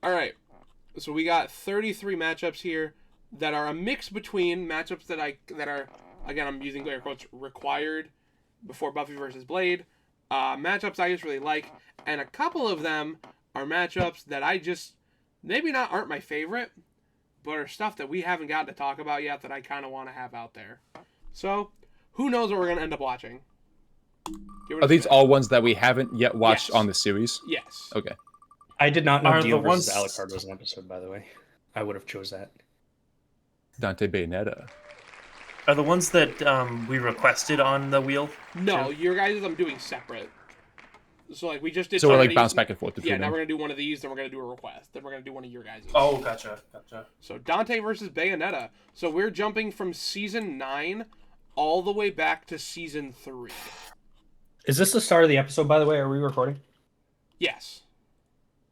All right. So we got 33 matchups here that are a mix between matchups that are, again, I'm using air quotes, required before Buffy versus Blade, matchups I just really like, and a couple of them are matchups that I just maybe not aren't my favorite, but are stuff that we haven't gotten to talk about yet that I kind of want to have out there. So, who knows what we're gonna end up watching? Are these all ones that we haven't yet watched Yes. on the series? Yes. Okay. I did not know Are Dio the versus ones- Alucard was an episode, by the way. I would have chose that. Dante Bayonetta. Are the ones that we requested on the wheel? No, too? your guys' I'm doing separate. So like we just did. So we're some like of bounce these- back and forth between Yeah, now them. we're gonna do one of these, then we're gonna do a request, then we're gonna do one of your guys'. Oh, gotcha. So Dante versus Bayonetta. So we're jumping from season 9 all the way back to season 3. Is this the start of the episode, by the way? Are we recording? Yes.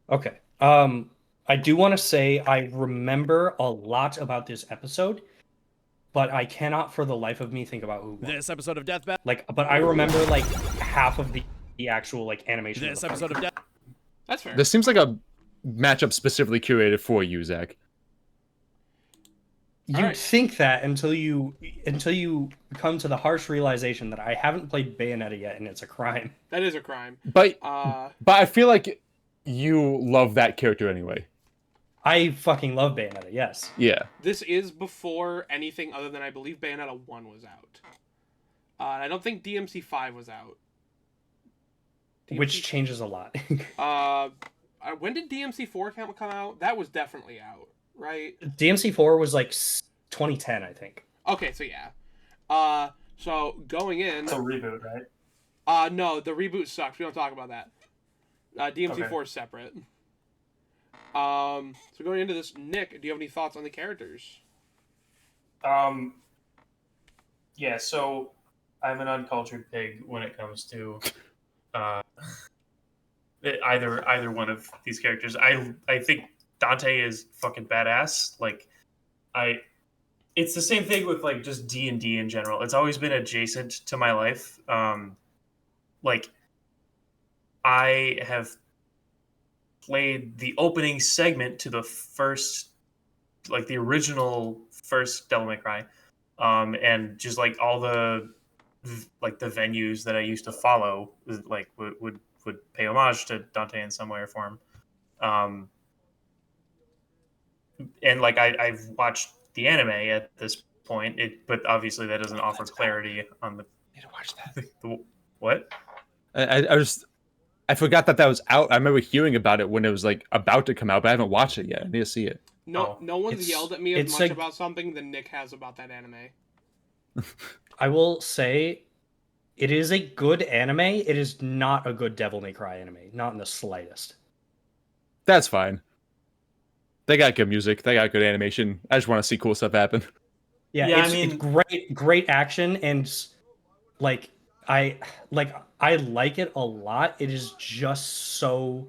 Okay. I do want to say I remember a lot about this episode, but I cannot for the life of me think about who won. This episode of Death Battle. But I remember like half of the actual like animation. This episode of Death. That's fair. This seems like a matchup specifically curated for you, Zach. You'd Alright. think that until you come to the harsh realization that I haven't played Bayonetta yet, and it's a crime. That is a crime. But Uh, I feel like you love that character anyway. I fucking love Bayonetta. Yes. Yeah. this is before anything other than I believe Bayonetta 1 was out. I don't think DMC 5 was out. Which changes a lot. When did DMC 4 come out? That was definitely out, right? DMC4 was like 2010, I think. Okay, so yeah. So going in. It's a reboot, right? No, the reboot sucks. We don't talk about that. DMC4 is separate. So going into this, Nick, do you have any thoughts on the characters? Yeah, so I'm an uncultured pig when it comes to either one of these characters. I think Dante is fucking badass. Like, it's the same thing with like just D&D in general. It's always been adjacent to my life. Like, I have played the opening segment to the first, like the original first Devil May Cry, and just like all the like the venues that I used to follow, like would pay homage to Dante in some way or form. And like I've watched the anime at this point, but obviously that doesn't offer clarity on the. Need to watch that. What? I forgot that was out. I remember hearing about it when it was like about to come out, but I haven't watched it yet. I need to see it. No one's It's- yelled at me as it's much like- about something than Nick has about that anime. I will say it is a good anime. It is not a good Devil May Cry anime. Not in the slightest. That's fine. They got good music. They got good animation. I just want to see cool stuff happen. Yeah, Yeah, I it's mean- great action, and like I like it a lot. It is just so.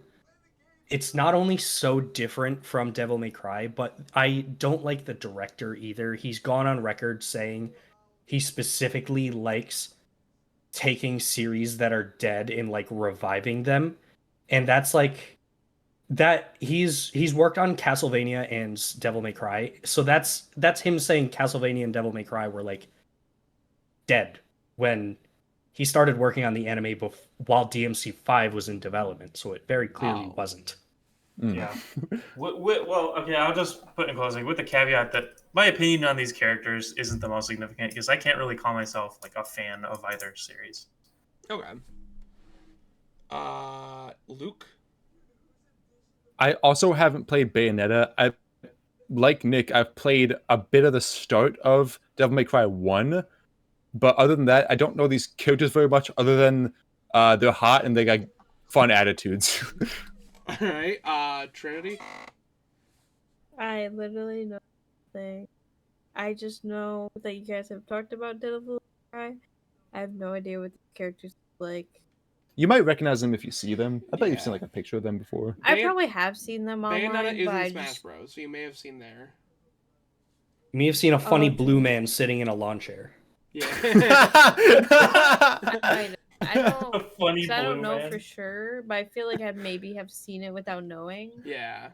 It's not only so different from Devil May Cry, but I don't like the director either. He's gone on record saying he specifically likes taking series that are dead and like reviving them, and that's like that he's worked on Castlevania and Devil May Cry, so that's him saying Castlevania and Devil May Cry were like dead when he started working on the anime while DMC5 was in development, so it very clearly wasn't. Yeah. Well, okay, I'll just put in closing with the caveat that my opinion on these characters isn't the most significant because I can't really call myself like a fan of either series. Okay. Luke? I also haven't played Bayonetta. Like Nick, I've played a bit of the start of Devil May Cry 1, but other than that, I don't know these characters very much other than they're hot and they got fun attitudes. Alright, Trinity? I literally know nothing. I just know that you guys have talked about Devil May Cry. I have no idea what the characters look like. You might recognize them if you see them. I bet you've Yeah. seen like a picture of them before. I probably have seen them Bayonetta online, is but I in Smash just... Bros, so you may have seen there. You may have seen a funny okay. blue man sitting in a lawn chair. Yeah. I don't, A funny 'cause I don't blue know man. for sure, but I feel like I maybe have seen it without knowing. Yeah.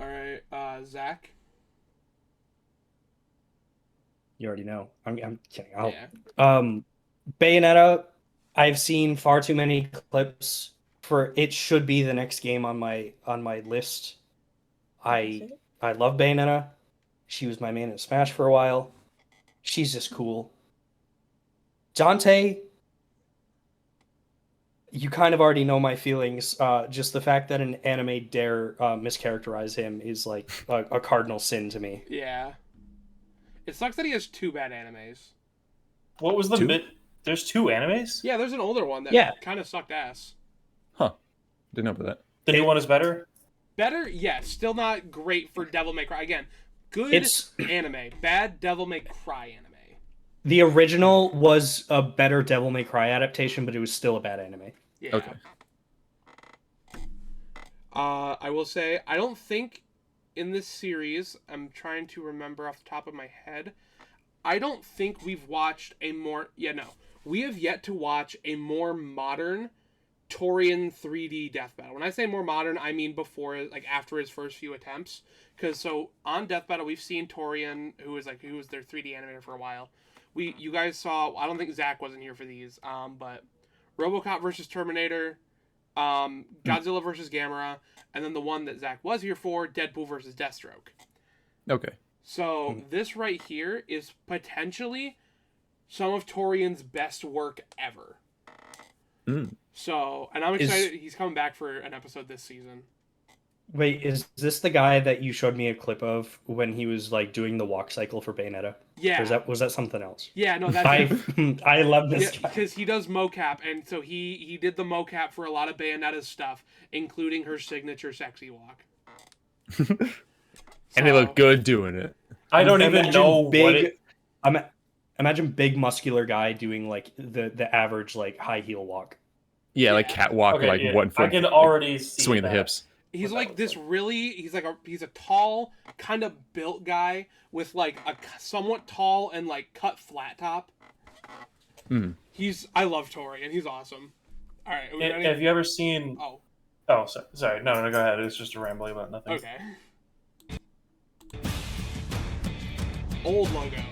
All right, Zach. You already know. I'm kidding. Yeah. Bayonetta. I've seen far too many clips for it should be the next game on my list. I love Bayonetta. She was my main in Smash for a while. She's just cool. Dante, you kind of already know my feelings. Just the fact that an anime dare mischaracterize him is like a cardinal sin to me. Yeah. It sucks that he has 2 bad animes. What was the Two? mid? There's 2 animes. Yeah, there's an older one that kind of sucked ass. Huh. Didn't know about that. The new one is better. Better, yes. Still not great for Devil May Cry. Again, good It's anime. Bad Devil May Cry anime. the original was a better Devil May Cry adaptation, but it was still a bad anime. Yeah. Okay. I will say, I don't think in this series, I'm trying to remember off the top of my head, I don't think we've watched a more... Yeah, no. We have yet to watch a more modern Torian 3D death battle. When I say more modern, I mean before, like, after his first few attempts. Because, so, on Death Battle, we've seen Torian, who was their 3D animator for a while. You guys saw... I don't think Zach wasn't here for these, but RoboCop versus Terminator... Godzilla versus Gamera, and then the one that Zach was here for, Deadpool versus Deathstroke. Okay. So this right here is potentially some of Torian's best work ever. So, and I'm excited. He's coming back for an episode this season. Wait, is this the guy that you showed me a clip of when he was like doing the walk cycle for Bayonetta? Yeah. Or was that something else? Yeah, no, that's I love this guy. because he does mocap, and so he did the mocap for a lot of Bayonetta's stuff, including her signature sexy walk. And they look good doing it. I don't even know what it... Imagine big muscular guy doing like the average like high heel walk. Yeah, like catwalk, Okay, like yeah. 1 foot. I can already see swinging the that. hips. He's like this really, he's a tall, kind of built guy with like a somewhat tall and like cut flat top. I love Tori, and he's awesome. All right, are we ready? Have you ever seen... Oh, sorry. No, go ahead. It's just a rambling about nothing. okay. Old logo.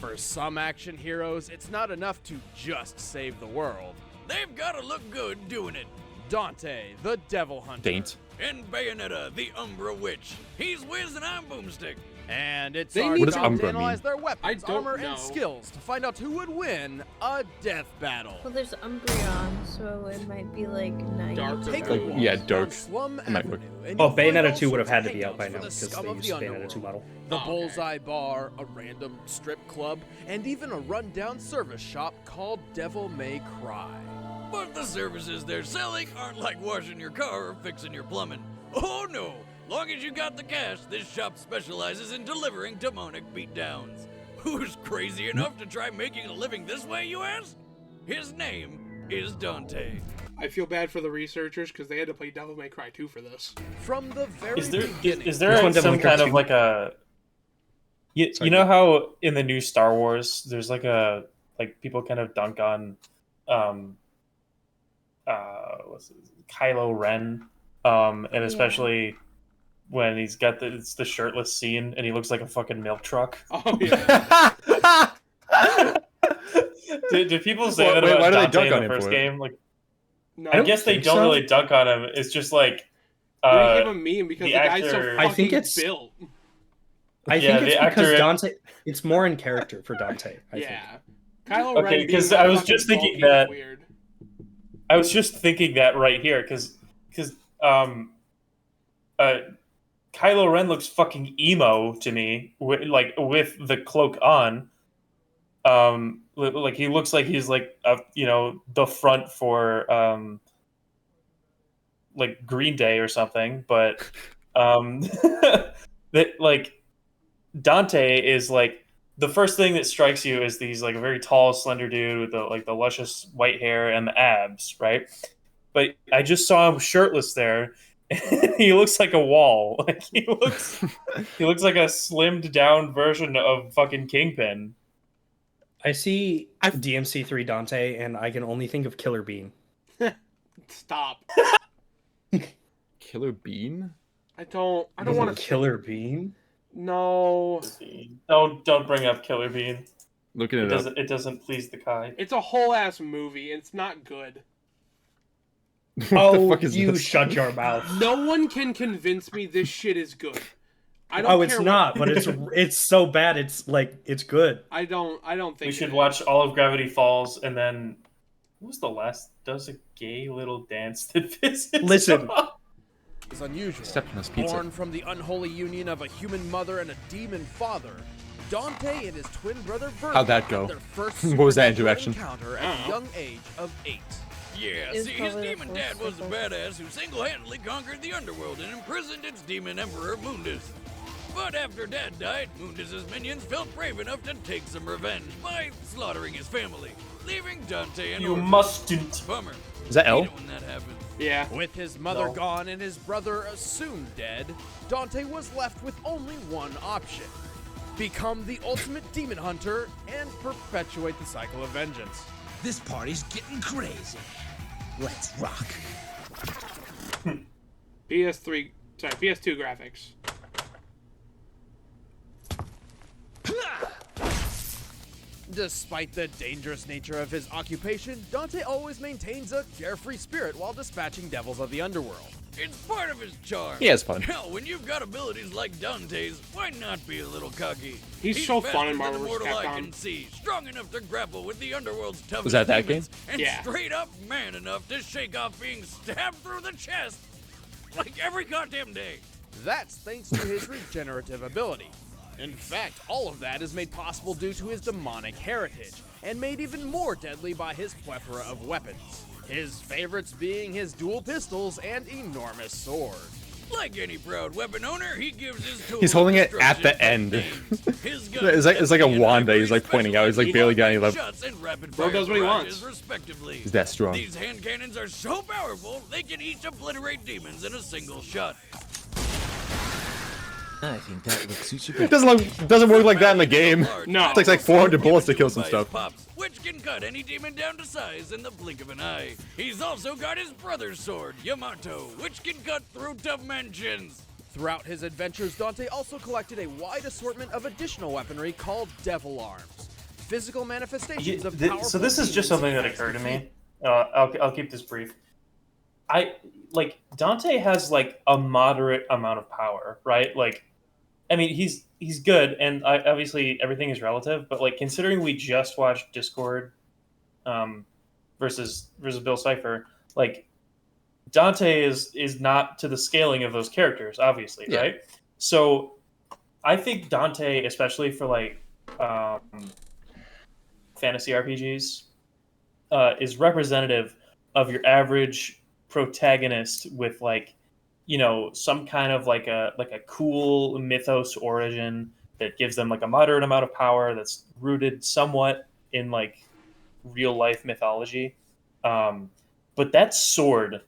For some action heroes, it's not enough to just save the world. They've got to look good doing it. Dante, the Devil Hunter. Daint. And Bayonetta, the Umbra Witch. He's Wiz and I'm Boomstick. And it's They our need What does job Umbra to mean? analyze their I weapons, don't armor, know. and skills to find out who would win a death battle. Well, there's Umbreon, so it might be like night. Dark. Take Like, a walk yeah, down dark. Slum Might work. Avenue, and Oh, you'll find all Bayonetta 2 would have sorts had of to be out by hangouts now for the because scum they of used the Bayonetta 2 underworld. model. The Oh, okay. Bullseye Bar, a random strip club, and even a rundown service shop called Devil May Cry. But the services they're selling aren't like washing your car or fixing your plumbing. Oh no! Long as you got the cash, this shop specializes in delivering demonic beatdowns. Who's crazy enough to try making a living this way, you ask? His name is Dante. I feel bad for the researchers because they had to play Devil May Cry 2 for this. From the very Is there beginning, is there Which one Devil some May Cry kind of 2? like a... You know how in the new Star Wars, there's like people kind of dunk on Kylo Ren, and especially when he's got the shirtless scene and he looks like a fucking milk truck. Oh yeah. Did people say that Wait, about why do they Dante dunk in on the him first for it? game? Like, No, I guess they think don't so. really dunk on him. It's just like they became a meme because the the guy's so actor- fucking I think it's- built. I Yeah, think it's the because actor- Dante. It's more in character for Dante. I think. Yeah. Kylo Okay, Ren 'cause being I was fucking just thinking bulky is that- weird. I was just thinking that right here because Kylo Ren looks fucking emo to me, with the cloak on. Like he looks like he's like the front for like Green Day or something, but that like Dante is like the first thing that strikes you is these like very tall, slender dude with the luscious white hair and the abs, right? But I just saw him shirtless there. He looks like a wall. Like he looks like a slimmed down version of fucking Kingpin. I see DMC3 Dante, and I can only think of Killer Bean. Stop. Killer Bean? I don't want to Killer Bean. No, Don't bring up Killer Bean. Looking It it up. doesn't please the Kai. it's a whole ass movie. It's not good. What the Oh, fuck is you this? shut your mouth. No one can convince me this shit is good. I don't. Oh, care it's what- not, but it's so bad. It's like it's good. I don't think We should it watch is. all of Gravity Falls, and then who was the last does a gay little dance that visits? Listen. Is unusual. Septimus Pizza. Born from the unholy union of a human mother and a demon father, Dante and his twin brother Virgil How'd that go? had their first What was that supernatural interaction? encounter at the young age of 8. Yeah, It's see, his probably the demon first dad was a supposed- badass who single-handedly conquered the underworld and imprisoned its demon emperor Mundus. But after Dad died, Mundus's minions felt brave enough to take some revenge by slaughtering his family, leaving Dante an You orphan. mustn't. Bummer. Is that L? Hate it when that happens. Yeah. With his mother No. gone and his brother assumed dead, Dante was left with only one option: become the ultimate demon hunter and perpetuate the cycle of vengeance. This party's getting crazy. Let's rock. PS2 graphics. Despite the dangerous nature of his occupation, Dante always maintains a carefree spirit while dispatching devils of the underworld. It's part of his charm. He has fun. Hell, when you've got abilities like Dante's, why not be a little cocky? He's so fun in faster Marvel than the vs. mortal eye Capcom. can see, strong enough to grapple with the underworld's toughest Was that demons, game? and Yeah. straight up man enough to shake off being stabbed through the chest like every goddamn day. That's thanks to his regenerative ability. In fact, all of that is made possible due to his demonic heritage, and made even more deadly by his plethora of weapons. His favorites being his dual pistols and enormous sword. Like any proud weapon owner, he gives his tools He's holding it at the instructions end. like names. His It's like a guns wand that have he's like pointing out. He's like specialized barely got any left. shots and rapid Bro fire does what he barrages, wants. respectively. He's that strong. These hand cannons are so powerful, they can each obliterate demons in a single shot. I think that look suits you It better. doesn't work like that in the game. No. It takes like 400 bullets to kill some stuff. Pops, which can cut any demon down to size in the blink of an eye. He's also got his brother's sword, Yamato, which can cut through dimensions. Throughout his adventures, Dante also collected a wide assortment of additional weaponry called devil arms, physical manifestations of powerful So this is just demons something that he occurred to fights me. I'll keep this brief. Dante has like a moderate amount of power, right? Like, I mean, he's good, and obviously everything is relative. But like, considering we just watched Discord, versus Bill Cipher, like Dante is not to the scaling of those characters, obviously, Yeah. right? So I think Dante, especially for like fantasy RPGs, is representative of your average protagonist with like, you know, some kind of like a cool mythos origin that gives them like a moderate amount of power that's rooted somewhat in like real life mythology. But that sword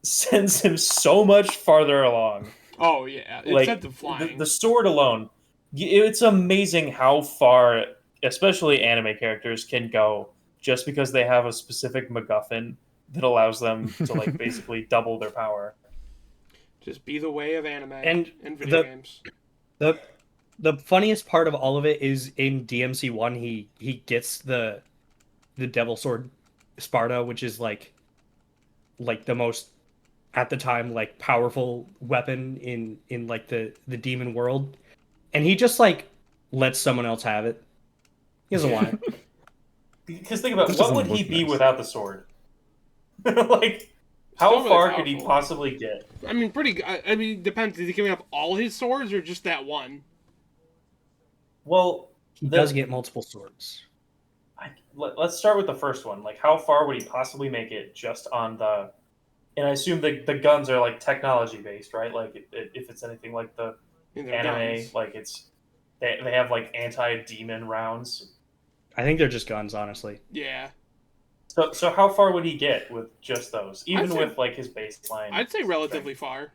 sends him so much farther along. Oh yeah, it Like sent them flying. the sword alone, it's amazing how far, especially anime characters, can go just because they have a specific MacGuffin that allows them to like basically double their power. Just be the way of anime And video the- games. The funniest part of all of it is in DMC 1 he gets the Devil Sword Sparta, which is like the most at the time like powerful weapon in like the demon world, and he just like lets someone else have it. He doesn't want it. Because think about This what doesn't would he look be nice. without the sword? Like, how Still really far could he powerful. possibly get? I mean, pretty. I mean, depends. Is he giving up all his swords or just that one? Well, He The- does get multiple swords. let's start with the first one. Like, how far would he possibly make it just on the? And I assume the guns are like technology based, right? Like, if it's anything like the In their anime, guns. like they have like anti-demon rounds. I think they're just guns, honestly. Yeah, So how far would he get with just those? Even I'd say- with like his baseline. I'd say relatively far.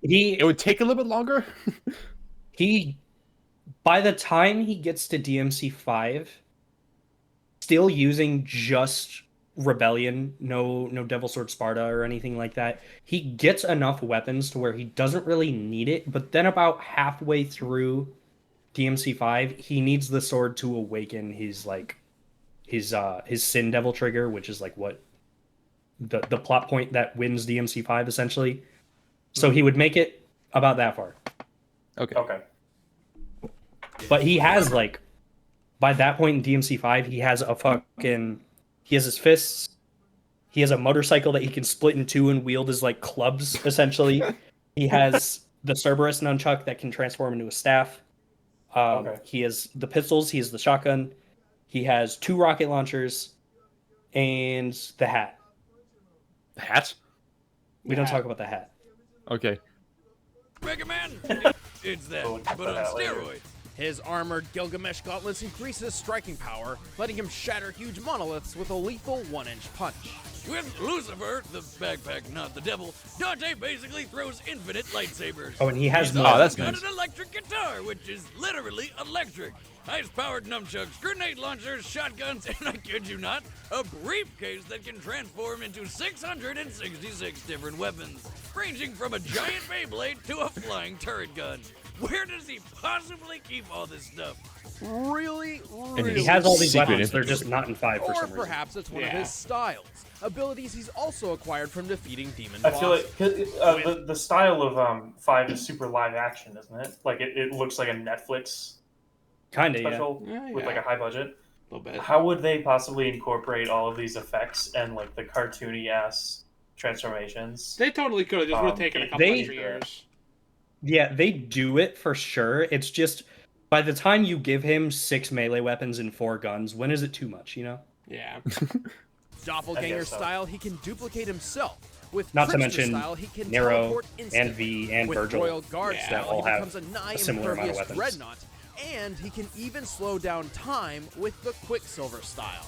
It would take a little bit longer. He by the time he gets to DMC 5, still using just Rebellion, no Devil Sword Sparta or anything like that. He gets enough weapons to where he doesn't really need it, but then about halfway through DMC5, he needs the sword to awaken his Sin Devil trigger, which is like what the plot point that wins DMC5 essentially. So he would make it about that far. Okay. But he has like by that point in DMC5, he has his fists. He has a motorcycle that he can split in two and wield as like clubs, essentially. He has the Cerberus nunchuck that can transform into a staff. He has the pistols. He has the shotgun. He has 2 rocket launchers, and the hat. The hat? We don't talk about the hat. Okay. Mega Man! It's that, We'll get but to on that later. steroids. His armored Gilgamesh gauntlets increase his striking power, letting him shatter huge monoliths with a lethal 1-inch punch. With Lucifer, the backpack, not the devil, Dante basically throws infinite lightsabers. Oh, and he has He's more. Oh, that's got nice. an electric guitar, which is literally electric. Ice-powered nunchucks, grenade launchers, shotguns, and I kid you not, a briefcase that can transform into 666 different weapons, ranging from a giant Beyblade to a flying turret gun. Where does he possibly keep all this stuff? Really? And he has all these Secret weapons. They're infantry. just not in 5 for Or some reason. perhaps it's one of Yeah. his styles. Abilities he's also acquired from defeating demon I feel bosses. like the style of 5 is super live action, isn't it? Like it looks like a Netflix Kind of, yeah. special with like a high budget. A little bit. How would they possibly incorporate all of these effects and like the cartoony ass transformations? They totally could have. Just would have taken a couple they- extra years. Yeah, they do it for sure. It's just by the time you give him 6 melee weapons and 4 guns, when is it too much, you know? Yeah. Doppelganger I guess so. style, he can duplicate himself. With Not to Trickster mention style, he can Nero teleport and instantly. V and With Virgil. Royal Guard Yeah, style, all he have becomes a nigh a similar amount of impervious weapons. dreadnought, and he can even slow down time with the Quicksilver style.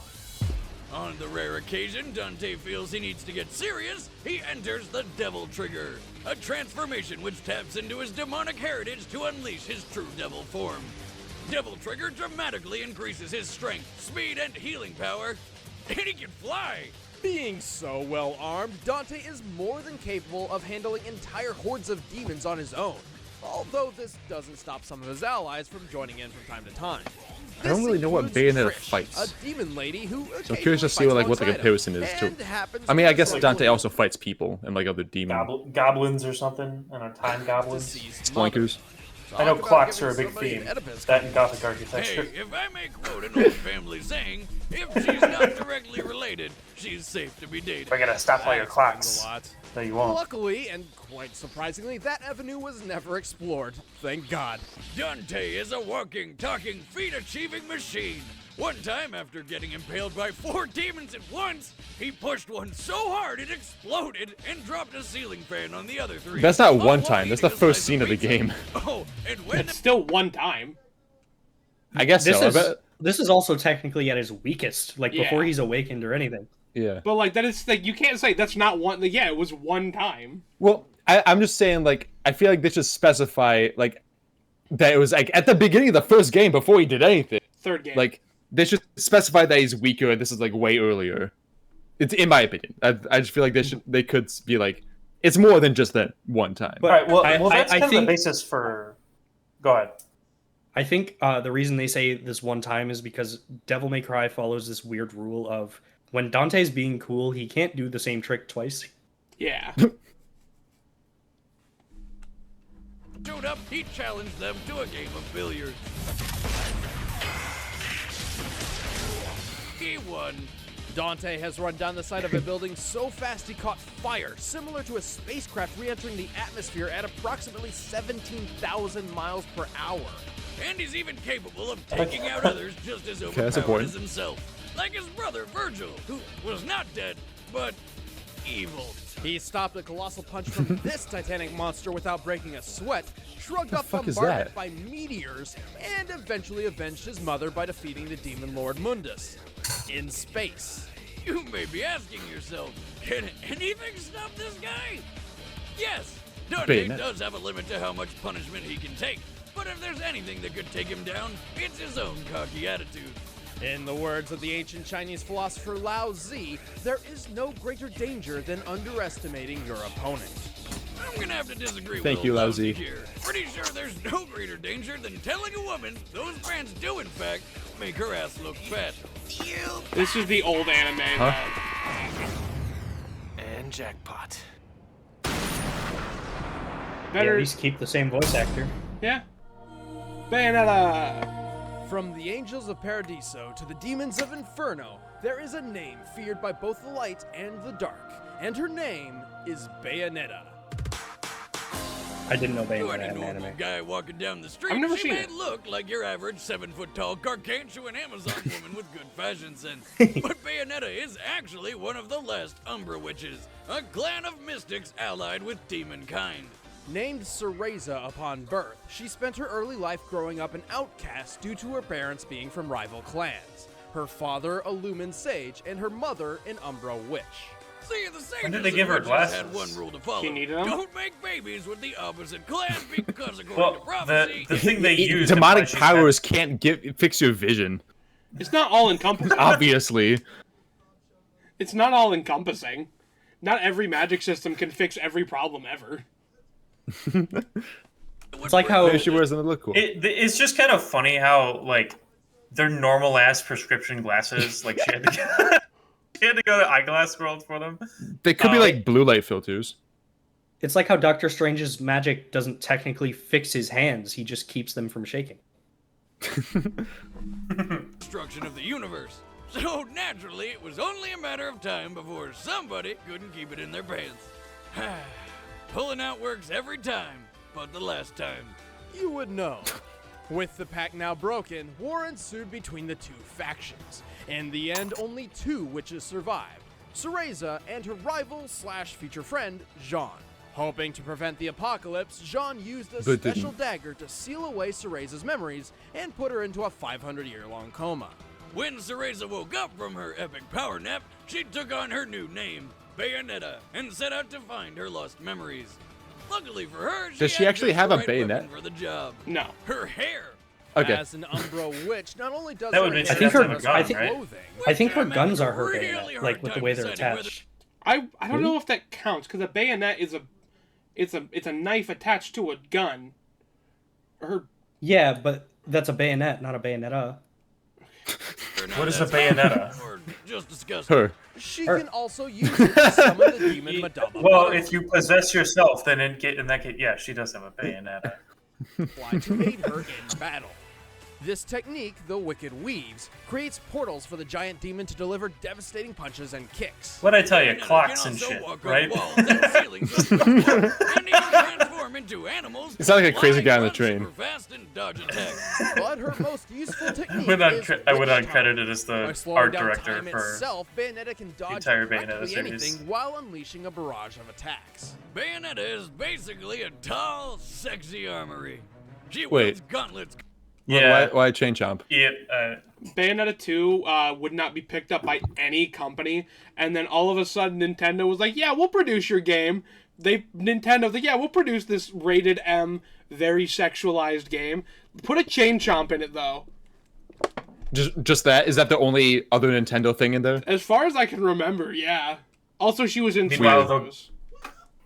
On the rare occasion Dante feels he needs to get serious, he enters the Devil Trigger, a transformation which taps into his demonic heritage to unleash his true devil form. Devil Trigger dramatically increases his strength, speed, and healing power, and he can fly! Being so well armed, Dante is more than capable of handling entire hordes of demons on his own. Although this doesn't stop some of his allies from joining in from time to time. I don't really know what This Bayonetta includes fights. A demon lady who So I'm curious to see what the comparison is too. I mean, I guess Dante also fights people and like other demon Goblins or something, and a time goblins. splunkers. I know clocks are a big theme. That and Gothic architecture. Hey, if I may quote an old family saying, if she's not directly related, she's safe to be dated. We're gonna stop all your That clocks. explains a lot. No, you won't. Luckily, and quite surprisingly, that avenue was never explored. Thank God. Dante is a walking, talking, feat-achieving machine. One time, after getting impaled by 4 demons at once, he pushed one so hard it exploded and dropped a ceiling fan on the other 3. That's not All one while time. That's eating the a first slice scene of the pizza. game. Oh, and when It's still one time. I guess This so. I is bet- this is also technically at his weakest, like Yeah. before he's awakened or anything. yeah. But like that is like you can't say that's not one. Like, yeah, it was one time. Well, I'm just saying, like, I feel like they should specify, like, that it was, like, at the beginning of the first game before he did anything. Third game. Like, they should specify that he's weaker and this is, like, way earlier. It's, in my opinion. I just feel like they could be, like, it's more than just that one time. But All right. Well, I that's kind of think- the basis for. Go ahead. I think the reason they say this one time is because Devil May Cry follows this weird rule of when Dante's being cool, he can't do the same trick twice. yeah. showed up, he challenged them to a game of billiards. He won. Dante has run down the side of a building so fast he caught fire, similar to a spacecraft re-entering the atmosphere at approximately 17,000 miles per hour. And he's even capable of taking out others just as that's overpowered important. as himself. Like his brother Virgil, who was not dead, but evil. He stopped a colossal punch from this titanic monster without breaking a sweat, shrugged off fuck is bombardment that? by meteors, and eventually avenged his mother by defeating the demon lord Mundus. In space. You may be asking yourself, can anything stop this guy? Yes, Dante Bayonetta. does have a limit to how much punishment he can take, but if there's anything that could take him down, it's his own cocky attitude. In the words of the ancient Chinese philosopher Lao Tzu, there is no greater danger than underestimating your opponent. I'm gonna have to disagree Thank with you, old Lao Lousy Tzu. here. Pretty sure there's no greater danger than telling a woman those pants do, in fact, make her ass look fat. This is the old anime. And jackpot. Yeah, Better. at least keep the same voice actor. Yeah. Bayonetta. From the angels of Paradiso to the demons of Inferno, there is a name feared by both the light and the dark, and her name is Bayonetta. I didn't know To Bayonetta any had an normal anime. guy walking down the street, I've never she seen may it. look like your average 7-foot-tall, gargantuan Amazon woman with good fashion sense. But Bayonetta is actually one of the last Umbra witches, a clan of mystics allied with demon kind. Named Cereza upon birth, she spent her early life growing up an outcast due to her parents being from rival clans. Her father, a Lumen Sage, and her mother, an Umbra Witch. See, the sages When did they and give her witches glasses? had one rule to follow. She needed them? Don't make babies with the opposite clan because according to Well, prophecy... the thing they used to Demonic why she powers can't fix your vision. It's not all encompassing. Obviously. It's not all encompassing. Not every magic system can fix every problem ever. It's like how Maybe she wears them to look cool. It's just kind of funny how like they're normal ass prescription glasses. Like she had to she had to go to Eyeglass World for them. They could be like blue light filters. it's like how Doctor Strange's magic doesn't technically fix his hands; he just keeps them from shaking. destruction of the universe. So naturally, it was only a matter of time before somebody couldn't keep it in their pants. Pulling out works every time, but the last time. You would know. With the pact now broken, war ensued between the two factions. In the end, only two witches survived, Cereza and her rival/future friend, Jean. Hoping to prevent the apocalypse, Jean used a But special didn't. dagger to seal away Cereza's memories and put her into a 500-year-long coma. When Cereza woke up from her epic power nap, she took on her new name, Bayonetta, and set out to find her lost memories. Luckily for her, Does she had actually just have the a right bayonet? weapon for the job. No. Her hair. Okay. As an Umbra witch, not only does That her would mean hair she has to have a serve gun, as right? clothing, I think her I'm guns having are her a really bayonet, hard like with the time way they're deciding whether- attached. I don't know if that counts because a bayonet is it's a knife attached to a gun. Her Yeah, but that's a bayonet, not a bayonetta. or not What is a that's fine, Bayonetta? Or just disgusting. Her. she Her- can also use it to summon the demon Madama. Well, Butterfly. if you possess yourself, then in that case, yeah, she does have a Bayonetta. To aid her in battle. This technique, the Wicked Weaves, creates portals for the giant demon to deliver devastating punches and kicks. What'd I tell you? Bayonetta Clocks can and also shit, walk on right? walls and ceilings with football, and even transform into animals. You sound like a crazy fly, guy on the run train. super fast and dodge attacks. But her most useful technique I went is uncredited as By the slowing art down director time for. itself, Bayonetta can dodge entire practically Bayonetta series. anything while unleashing a barrage of attacks. Bayonetta is basically a tall, sexy armory. She Wait. wields gauntlets. Yeah, Why chain chomp? yeah. Bayonetta 2 would not be picked up by any company, and then all of a sudden Nintendo was like, "Yeah, we'll produce your game." Nintendo's like, "Yeah, we'll produce this rated M, very sexualized game. Put a chain chomp in it though." Just that? Is that the only other Nintendo thing in there? As far as I can remember, yeah. Also, she was in Meanwhile, Smash the- Bros.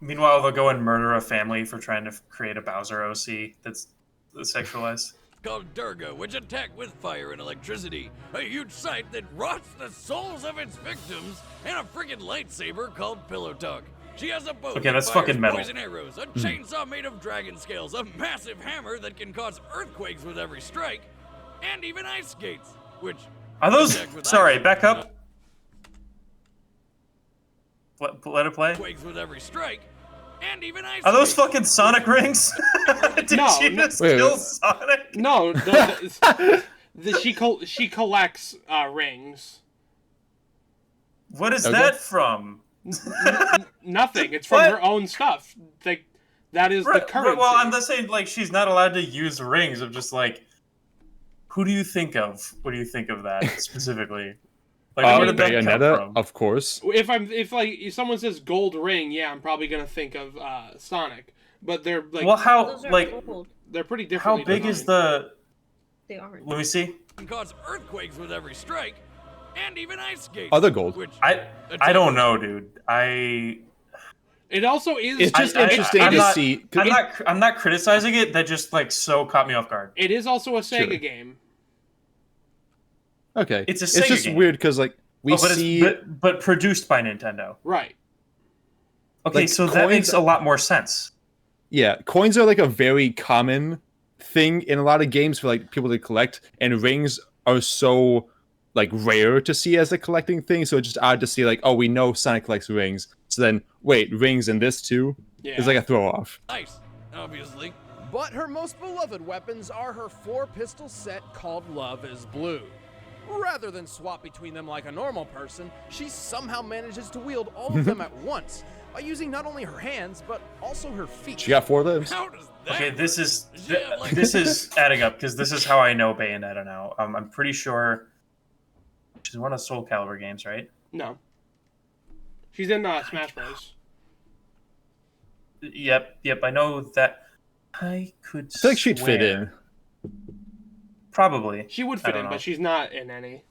Meanwhile, they'll go and murder a family for trying to create a Bowser OC that's sexualized. Called Durga, which attack with fire and electricity. A huge sight that rots the souls of its victims, and a friggin' lightsaber called Pillow Talk. She has a bow Okay, that that's fires fucking metal. poison arrows, a chainsaw made of dragon scales, a massive hammer that can cause earthquakes with every strike, and even ice skates, which... Are those? attack with Sorry, ice- back up. Let it play. Quakes with every strike, and even ice Are those skates. fucking Sonic rings? Did No, she no- just Wait, kill wait. Sonic? No, she collects rings. What is Okay. that from? Nothing. It's from What? her own stuff. Like that is the Right, currency. well, I'm not saying like she's not allowed to use rings. I'm just like, who do you think of? What do you think of that specifically? Like, where did that come Bayonetta, from? of course. If someone says gold ring, yeah, I'm probably gonna think of Sonic. But they're like Well, how Those are like gold. they're pretty how different. big is the They aren't. Let me see. Can cause earthquakes with every strike, and even ice skates. Other gold. Which I don't know, dude. It also is. It's just interesting I'm to not- see. I'm not criticizing it. That just like so caught me off guard. It is also a Sega Sure. game. Okay, It's a It's Sega just game. weird because like we but see. but produced by Nintendo. Right. Okay, Like, so that coins- makes a lot more sense. Yeah, coins are like a very common thing in a lot of games for like people to collect, and rings are so like rare to see as a collecting thing. So it's just odd to see like, oh, we know Sonic collects rings, so then wait, rings in this too? Yeah. It's like a throw off. ice, obviously. But her most beloved weapons are her 4-pistol set called Love is Blue. Rather than swap between them like a normal person, she somehow manages to wield all of them at once by using not only her hands, but also her feet. She got 4 lives. How does that Okay, work? this is Does she have, like- this is adding up because this is how I know Bayonetta now. I'm pretty sure she's one of Soul Calibur games, right? No. She's in Smash Bros. Yep. I know that. I could. I feel like she'd fit in. Probably. She would I fit don't in, know. but she's not in any.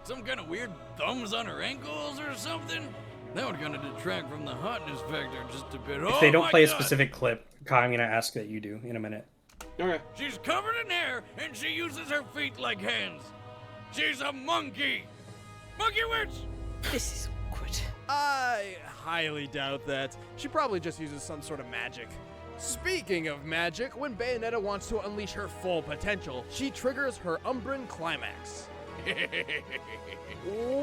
Some kind of weird thumbs on her ankles or something? That would kind of detract from the hotness factor just a bit. If they don't play a specific clip, Kai, I'm gonna ask that you do in a minute. Okay. She's covered in hair, and she uses her feet like hands. She's a monkey. Monkey witch! This is awkward. I highly doubt that. She probably just uses some sort of magic. Speaking of magic, when Bayonetta wants to unleash her full potential, she triggers her Umbran Climax,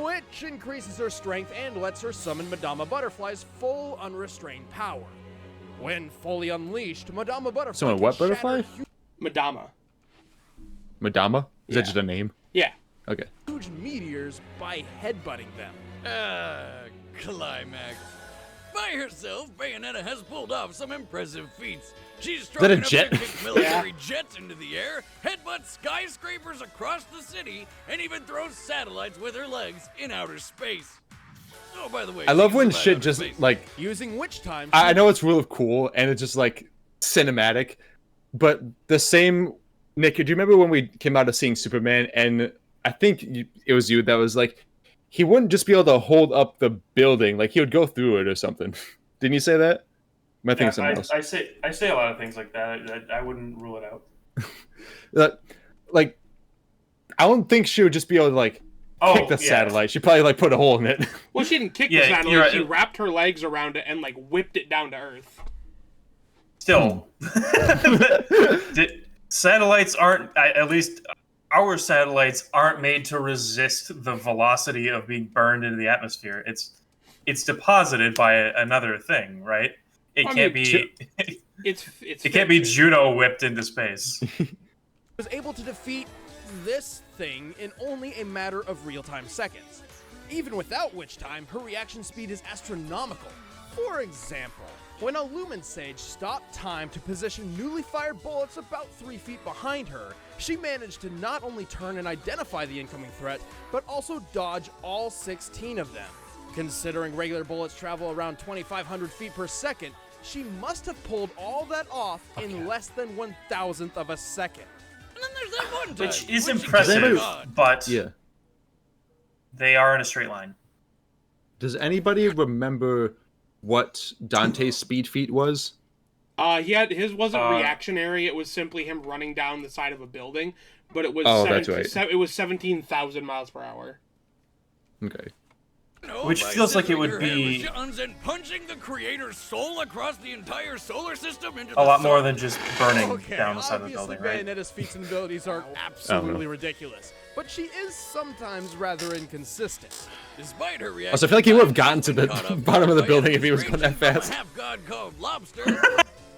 which increases her strength and lets her summon Madama Butterfly's full unrestrained power. When fully unleashed, Madama Butterfly Summon can what shatter butterfly? Madama. Madama? Is that Yeah. just a name? Yeah. Okay. huge meteors by headbutting them. Climax. By herself, Bayonetta has pulled off some impressive feats. She's that strong a enough jet? to kick military jets into the air, headbutt skyscrapers across the city, and even throws satellites with her legs in outer space. Oh, by the way, I love she's when about shit outer just space. like Using witch time. I know it's real cool and it's just like cinematic, but the same. Nick, do you remember when we came out of seeing Superman and I think it was you that was like, he wouldn't just be able to hold up the building, like he would go through it or something. Didn't you say that? Am I thinking something else? I say a lot of things like that. I wouldn't rule it out. Like, I don't think she would just be able to like kick the satellite. She'd probably like put a hole in it. Well, she didn't kick Yeah, the satellite. you're right. She wrapped her legs around it and like whipped it down to Earth. Still, satellites aren't. At least our satellites aren't made to resist the velocity of being burned into the atmosphere. It's deposited by another thing, right? It I can't mean, be. It's It can't be fiction. Juno whipped into space. was able to defeat this thing in only a matter of real-time seconds. Even without witch time, her reaction speed is astronomical. For example, when a Lumen Sage stopped time to position newly fired bullets about 3 feet behind her, she managed to not only turn and identify the incoming threat, but also dodge all 16 of them. Considering regular bullets travel around 2,500 feet per second, she must have pulled all that off in less than 1,000th of a second. And then there's that one time. Which is when she impressive, killed God. but Yeah. they are in a straight line. Does anybody remember what Dante's speed feat was? His wasn't Uh, reactionary. It was simply him running down the side of a building, but it was That's right. it was 17,000 miles per hour. Okay. No, Which by feels like it would scissoring her hair be- with guns and punching the creator's soul across the entire solar system into A the lot more sun. than just burning Okay, down the side of the obviously building, right? Bayonetta's feats and abilities are absolutely ridiculous, but she is sometimes rather inconsistent. Despite her reaction, Also, I feel like he would have time, gotten to she's been the caught up bottom of the by building if he was going that inspiration from fast. A half-god called Lobster,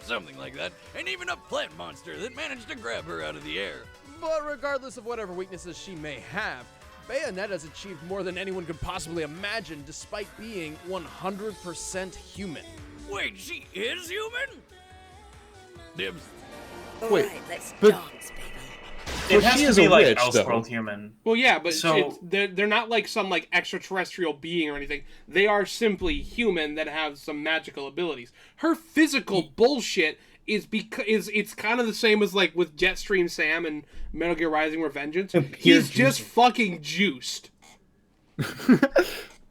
something like that, and even a plant monster that managed to grab her out of the air. But regardless of whatever weaknesses she may have, Bayonetta's achieved more than anyone could possibly imagine despite being 100% human. Wait, she is human? Dibs. Wait, Alright, let's but- dance, baby. It Well, has she to is be a like witch, though. Elseworld human. Well, yeah, but So- they're not like some like extraterrestrial being or anything. They are simply human that have some magical abilities. Her physical bullshit is because it's kind of the same as like with Jetstream Sam and Metal Gear Rising Revengeance. Pure He's just juicing. fucking juiced.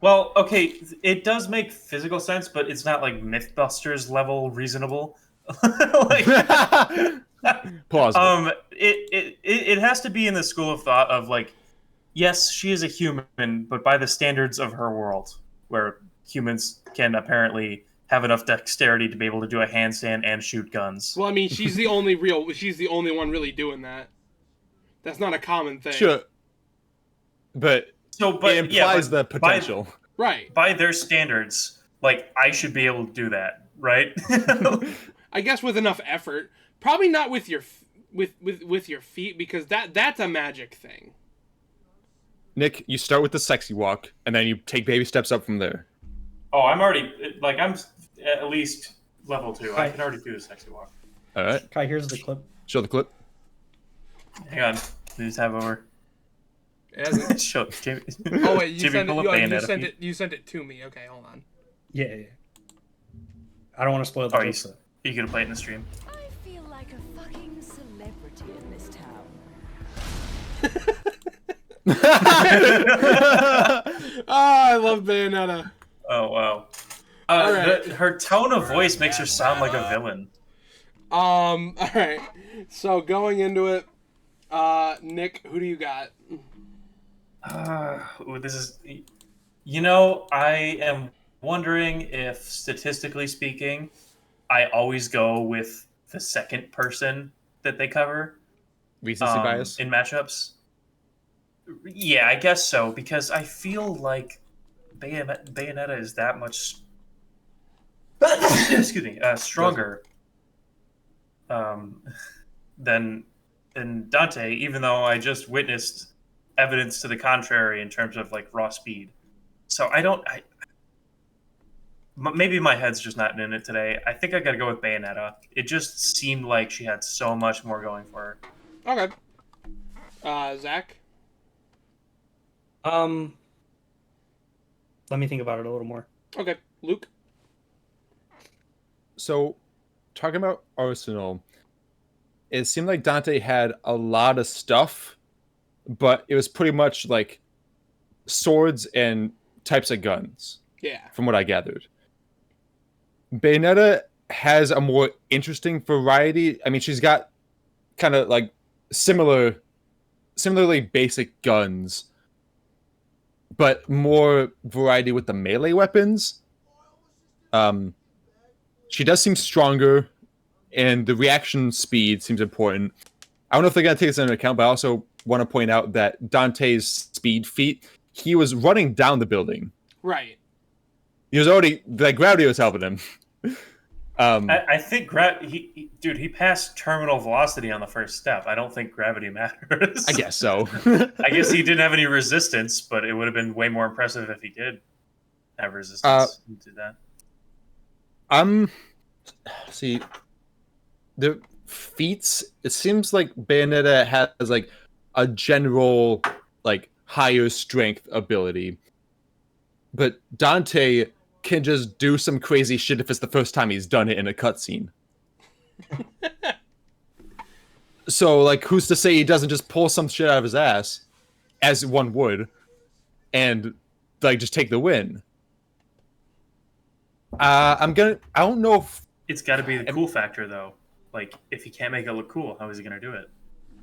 Well, okay, it does make physical sense, but it's not like MythBusters level reasonable. Like, Plausible. it has to be in the school of thought of like, yes, she is a human, but by the standards of her world, where humans can apparently have enough dexterity to be able to do a handstand and shoot guns. Well, I mean, she's the only one really doing that. That's not a common thing. Sure. But But it implies but the potential. Right. By their standards, like I should be able to do that, right? I guess with enough effort. Probably not with your with your feet, because that's a magic thing. Nick, you start with the sexy walk, and then you take baby steps up from there. Oh, I'm at least level 2. I can already do the sexy walk. All right. Kai, here's the clip. Show the clip. Hang on, please have over. It hasn't- Show Jimmy. Oh wait, you Jimmy, sent it. pull up You Bayonetta. sent it to me. Okay, hold on. Yeah. I don't want to spoil the Oh, clip. you gonna play it in the stream? I feel like a fucking celebrity in this town. I love Bayonetta. Oh wow. All right. Her tone of voice makes her sound like a villain. All right. So going into it, Nick, who do you got? This is. I am wondering if, statistically speaking, I always go with the second person that they cover Recency bias. in matchups. Yeah, I guess so, because I feel like Bayonetta is that much excuse me, stronger than Dante, even though I just witnessed evidence to the contrary in terms of like raw speed. So maybe my head's just not in it today. I think I gotta go with Bayonetta. It just seemed like she had so much more going for her. Okay. Zach? Let me think about it a little more. Okay. Luke? So, talking about Arsenal, it seemed like Dante had a lot of stuff, but it was pretty much like swords and types of guns, Yeah. from what I gathered. Bayonetta has a more interesting variety. I mean, she's got kind of like similarly basic guns, but more variety with the melee weapons. She does seem stronger, and the reaction speed seems important. I don't know if they're going to take this into account, but I also want to point out that Dante's speed feat, he was running down the building. Right. He was already, the gravity was helping him. I think he passed terminal velocity on the first step. I don't think gravity matters. I guess so. I guess he didn't have any resistance, but it would have been way more impressive if he did have resistance. He did that. See, the feats, it seems like Bayonetta has like a general like higher strength ability, but Dante can just do some crazy shit if it's the first time he's done it in a cutscene. So like, who's to say he doesn't just pull some shit out of his ass, as one would, and like just take the win? I don't know if It's got to be the cool factor, though. Like, if he can't make it look cool, how is he going to do it?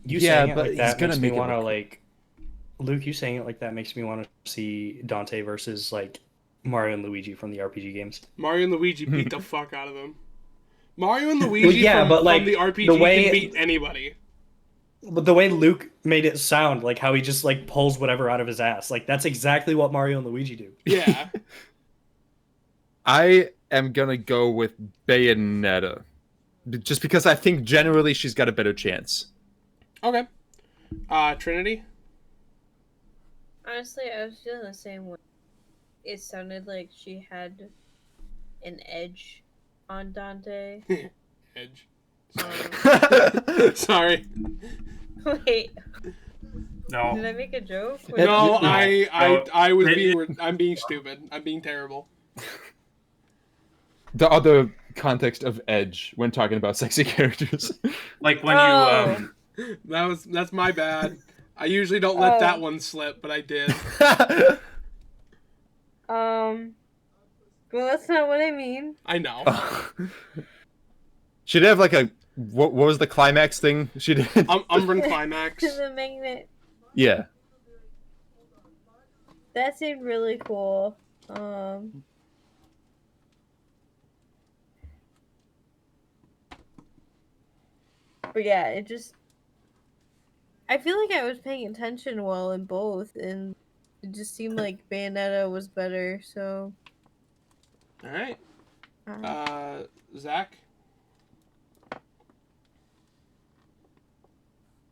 You Yeah, saying it but like he's that gonna makes me make it want to look- like. Luke, you saying it like that makes me want to see Dante versus like Mario and Luigi from the RPG games. Mario and Luigi beat the fuck out of him. Mario and Luigi yeah, from, but, like, from the RPG the way- can beat anybody. But the way Luke made it sound, like how he just like pulls whatever out of his ass, like that's exactly what Mario and Luigi do. Yeah. I am gonna go with Bayonetta, just because I think generally she's got a better chance. Okay. Trinity? Honestly, I was feeling the same way. It sounded like she had an edge on Dante. Edge. Sorry. Wait, No. did I make a joke? No, No. I was being I'm being stupid. I'm being terrible. The other context of Edge when talking about sexy characters. Like when Oh. That's my bad. I usually don't let that one slip, but I did. Well, that's not what I mean. I know. She'd have like a what was the climax thing she did? Umbran climax. The magnet. Yeah. That seemed really cool. But yeah, it just. I feel like I was paying attention well in both, and it just seemed like Bayonetta was better. So. All right. Zach.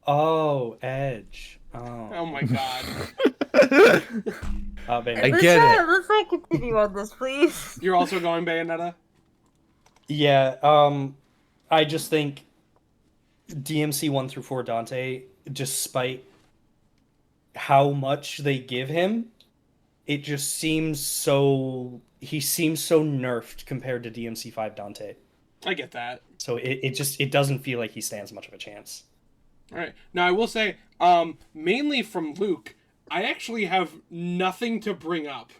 Oh, Edge. Oh. Oh my god. I get it. Let's not continue on this, please. You're also going Bayonetta? Yeah, I just think DMC 1 through 4 Dante, despite how much they give him, it just seems so... He seems so nerfed compared to DMC 5 Dante. I get that. So it doesn't feel like he stands much of a chance. All right. Now I will say, mainly from Luke, I actually have nothing to bring up.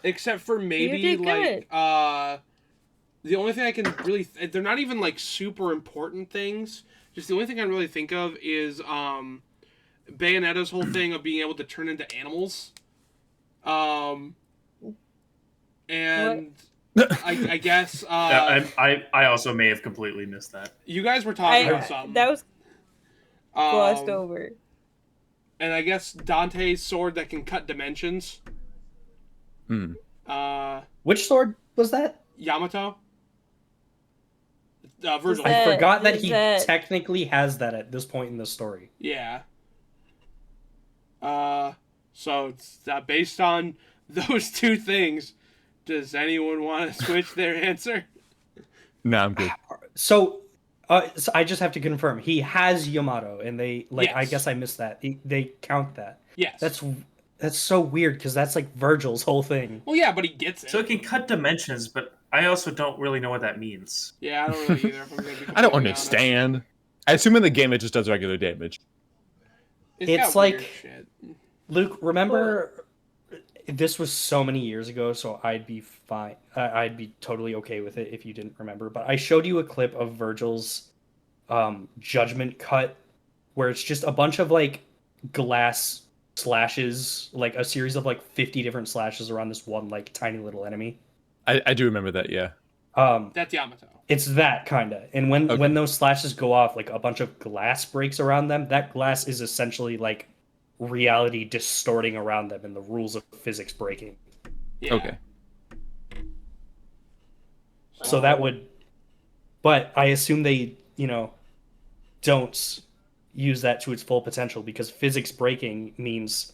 Except for maybe like the only thing I can really they're not even like super important things. Just the only thing I really think of is Bayonetta's whole thing of being able to turn into animals. And I guess I also may have completely missed that. You guys were talking about something. That was glossed over. And I guess Dante's sword that can cut dimensions. Which sword was that? Yamato. Virgil. I forgot that he technically has that at this point in the story. Yeah. So it's based on those two things. Does anyone want to switch their answer? No, I'm good. So I just have to confirm. He has Yamato, and they Yes. I guess I missed that. They count that. Yes. That's so weird because that's like Virgil's whole thing. Well, yeah, but he gets it. So it can cut dimensions, but I also don't really know what that means. Yeah, I don't really either. If I'm gonna be I don't completely understand. I assume in the game it just does regular damage. honest. It's got like- weird shit. Luke, remember this was so many years ago, so I'd be fine. I'd be totally okay with it if you didn't remember. But I showed you a clip of Virgil's judgment cut, where it's just a bunch of like glass slashes, like a series of like 50 different slashes around this one like tiny little enemy. I do remember that, yeah. That's Yamato. It's that kind of. And when those slashes go off, like a bunch of glass breaks around them, that glass is essentially like reality distorting around them and the rules of physics breaking. Yeah. Okay. So that would... But I assume they, don't use that to its full potential because physics breaking means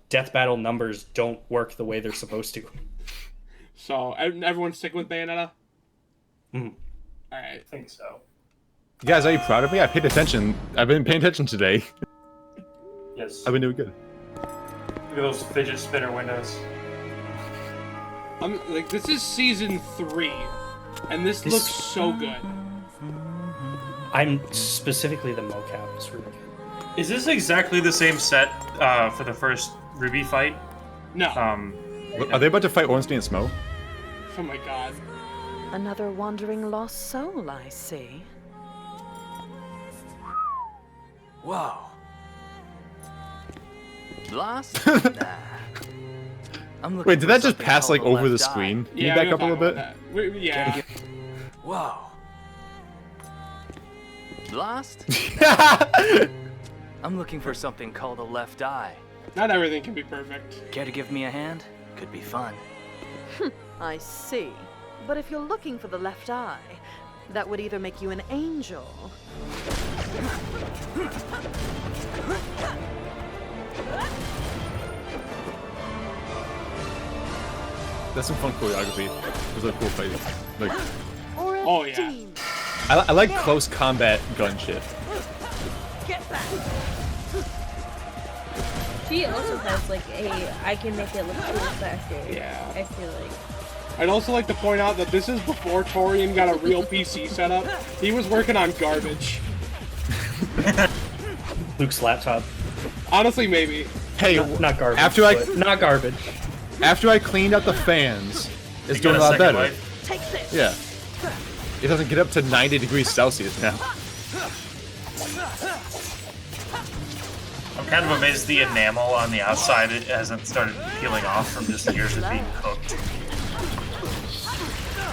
death battle numbers don't work the way they're supposed to. So everyone's sticking with Bayonetta? Mhm. All right. I think so. You guys, are you proud of me? I paid attention. I've been paying attention today. Yes. I've been doing good. Look at those fidget spinner windows. This is season 3, and this looks so good. I'm specifically the mocap is really good. Is this exactly the same set for the first Ruby fight? No. Are they about to fight Ornstein and Smo? Oh my god. Another wandering lost soul, I see. Wow. Lost? Nah. I'm looking Wait, did for that just something pass called like a over the left eye. screen? Can Yeah, you back we'll up a little talk bit? about that. Yeah. Wow. Lost? I'm looking for something called a left eye. Not everything can be perfect. Care to give me a hand? Could be fun. I see. But if you're looking for the left eye, that would either make you an angel. That's some fun choreography. It was a cool fight. Like, Or a Oh, yeah. demon. I like close combat gun shit. Get back! She also has like I can make it look cool faster. Yeah. I feel like. I'd also like to point out that this is before Torian got a real PC setup. He was working on garbage. Luke's laptop. Honestly, maybe. Hey, Not garbage. Not garbage. After I cleaned out the fans, it's doing a lot better. Yeah. It doesn't get up to 90 degrees Celsius now. I'm kind of amazed the enamel on the outside hasn't started peeling off from just years of being cooked.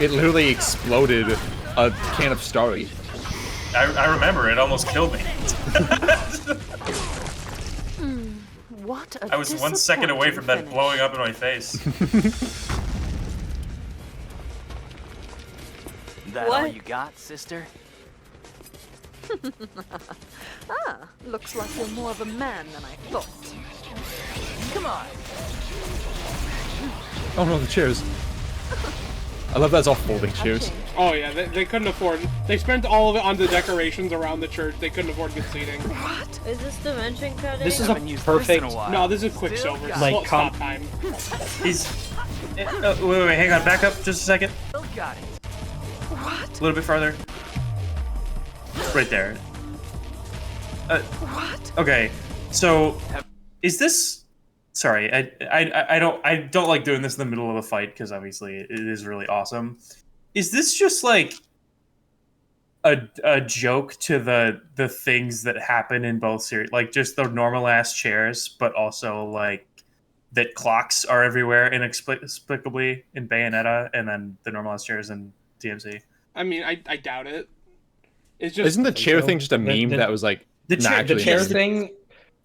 It literally exploded a can of Starry. I remember, it almost killed me. What a I was 1 second away from that blowing up in my face. That all you got, sister? Looks like you're more of a man than I thought. Come on. Oh no, the chairs. I love that it's all folding chairs. Oh yeah, they couldn't afford. They spent all of it on the decorations around the church. They couldn't afford good seating. What? Is this dimension cutting? This is a perfect. No, this is Quicksilver. Like, Stop time. He's... wait, hang on, back up just a second. Got it. What? A little bit farther. Right there. What? Okay, so is this? Sorry, I don't like doing this in the middle of a fight because obviously it is really awesome. Is this just like a joke to the things that happen in both series, like just the normal ass chairs, but also like that clocks are everywhere inexplicably in Bayonetta, and then the normal ass chairs in DMC? I mean, I doubt it. It's just Isn't the chair thing just a meme that was like the not chair actually thing?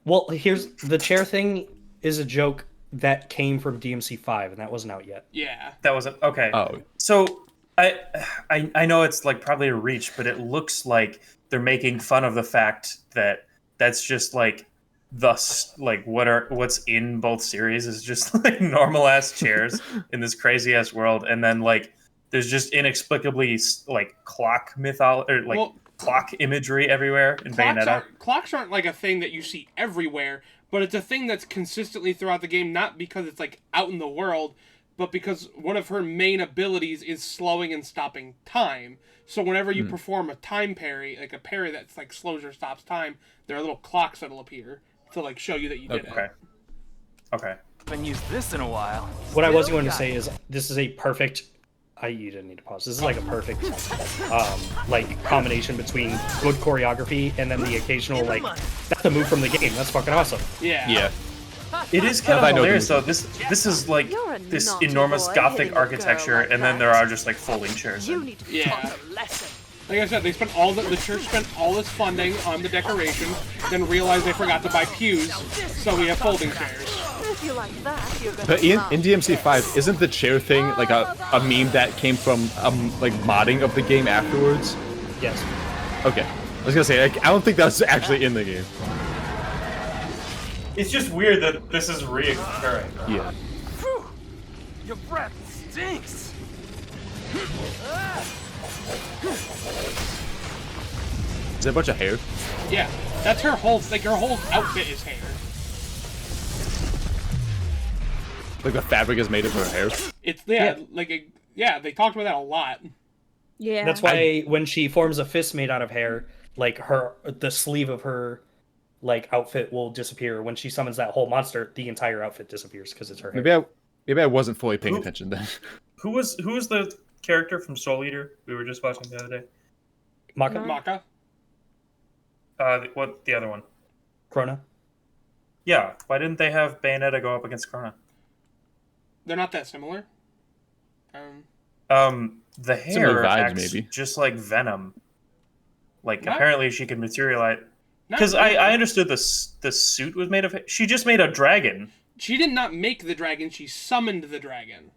Well, here's the chair thing is a joke that came from DMC 5, and that wasn't out yet. Yeah. That wasn't okay. Oh, So I know it's like probably a reach, but it looks like they're making fun of the fact that that's just like like what's in both series is just like normal ass chairs in this crazy ass world, and then like there's just inexplicably like clock mythology or like clock imagery everywhere in Bayonetta. Clocks aren't like a thing that you see everywhere, but it's a thing that's consistently throughout the game, not because it's like out in the world, but because one of her main abilities is slowing and stopping time. So whenever you perform a time parry, like a parry that's like slows or stops time, there are little clocks that'll appear to like show you that you did it. Okay. Haven't used this in a while. What I was going to say is this is a perfect. You didn't need to pause. This is like a perfect, like combination between good choreography and then the occasional like that's a move from the game. That's fucking awesome. Yeah. yeah. It is kind of hilarious though. This is like this enormous gothic architecture, and then there are just like folding chairs. Yeah. Like I said, they spent the church spent all this funding on the decorations, then realized they forgot to buy pews, so we have folding chairs. If you like that, you're gonna But in DMC5, isn't the chair thing like a meme that came from like modding of the game afterwards? Yes. Okay. I was gonna say, I don't think that's actually in the game. It's just weird that this is reoccurring. Yeah. Your breath stinks. Is that a bunch of hair? Yeah, that's her whole outfit is hair. Like the fabric is made of her hair? It's they talked about that a lot. Yeah. That's why when she forms a fist made out of hair, like the sleeve of her like outfit will disappear. When she summons that whole monster, the entire outfit disappears because it's her hair. Maybe I wasn't fully paying attention then. Who was the character from Soul Eater we were just watching the other day? Maka? What the other one? Krona? Yeah. Why didn't they have Bayonetta go up against Krona? They're not that similar. The hair Similar vibes, acts maybe. just like Venom. Like What? apparently she can materialize. Not Because really. I understood the suit was made of. She just made a dragon. She did not make the dragon, she summoned the dragon.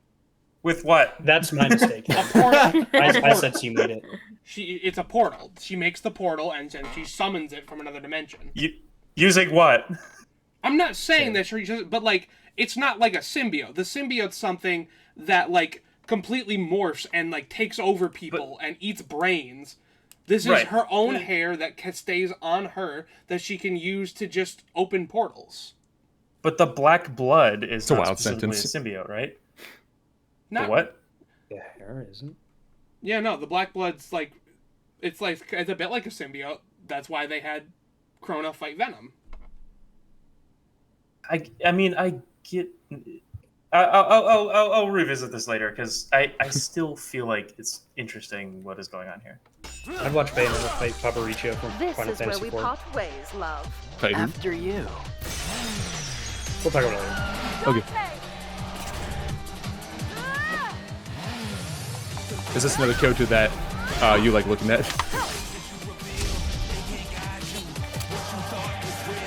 With what? That's my mistake. A portal. I said she made it. It's a portal. She makes the portal and then she summons it from another dimension. Using what? I'm not saying that she just, but like it's not like a symbiote. The symbiote's something that like completely morphs and like takes over people and eats brains. This is her own hair that stays on her that she can use to just open portals. But the black blood is a not wild specifically sentence. a symbiote, right? Not, The what? the hair, isn't? Yeah, no, the Black Blood's like it's a bit like a symbiote. That's why they had Krona fight Venom. I mean, I get. I'll revisit this later because I still feel like it's interesting what is going on here. I'd watch Bayonetta fight Papariccio from This Final is where Fantasy we IV. part ways, love. Fight who? After you. We'll talk about it later. Okay. Is this another character that you like looking at?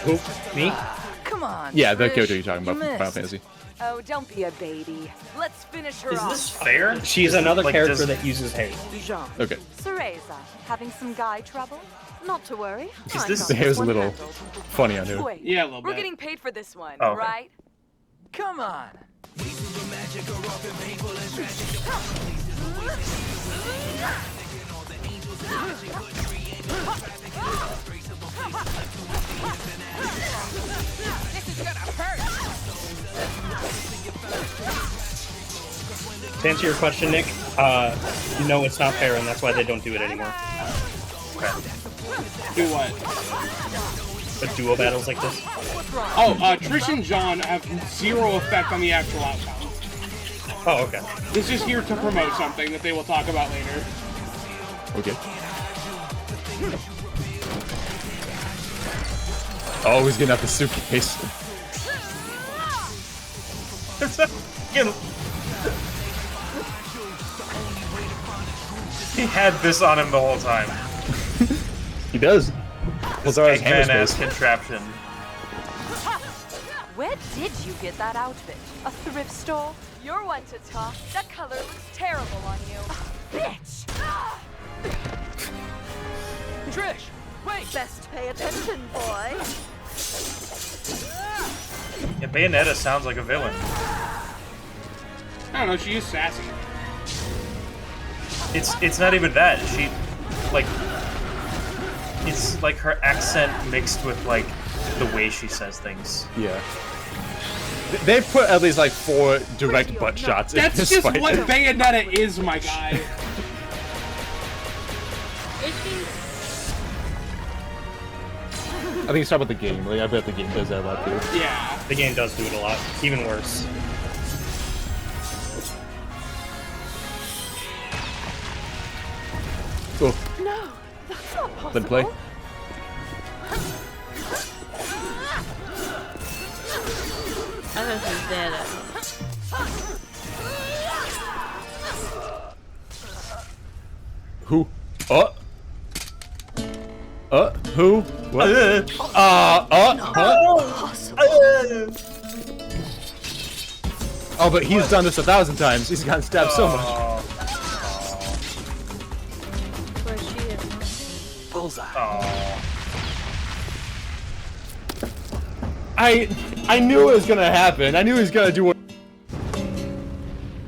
Who? Me? Come on. Yeah, the Trish, character you're talking about you from Final missed. Fantasy. Oh, don't be a baby. Let's finish her Is off. this fair? She's another Like, character does- that uses hair. Jean. Okay. Cereza, having some guy trouble? Not to worry. Is I this- got The hair's a one little handled. funny on her. Wait, Yeah, a little we're bit. getting paid for this one, Oh, okay. right? Come on. To answer your question, Nick, no, it's not fair, and that's why they don't do it anymore. Do what? But duo battles like this. Oh, Trish and John have zero effect on the actual outcome. Oh, okay. This is here to promote something that they will talk about later. Okay. Oh, he's getting out the suitcase. He had this on him the whole time. He does. Well, Big hammer man-ass space. contraption. Where did you get that outfit? A thrift store? You're one to talk. That color looks terrible on you. Bitch! Trish, wait. Best pay attention, boy. Yeah, Bayonetta sounds like a villain. I don't know, she is sassy. It's not even that. She, like, it's like her accent mixed with like the way she says things. Yeah. They've put at least like 4 direct butt shots in That's this just fight. what Bayonetta is, my guy. I think it's talking about the game. Like, I bet the game does that a lot too. Yeah. The game does do it a lot. Even worse. Cool. No, that's not possible. Then play. I thought she was dead. Who? Who? What? Oh, but he's done this 1,000 times. He's gotten stabbed so much. Where she is. Bullseye. I knew it was gonna happen. I knew he was gonna do what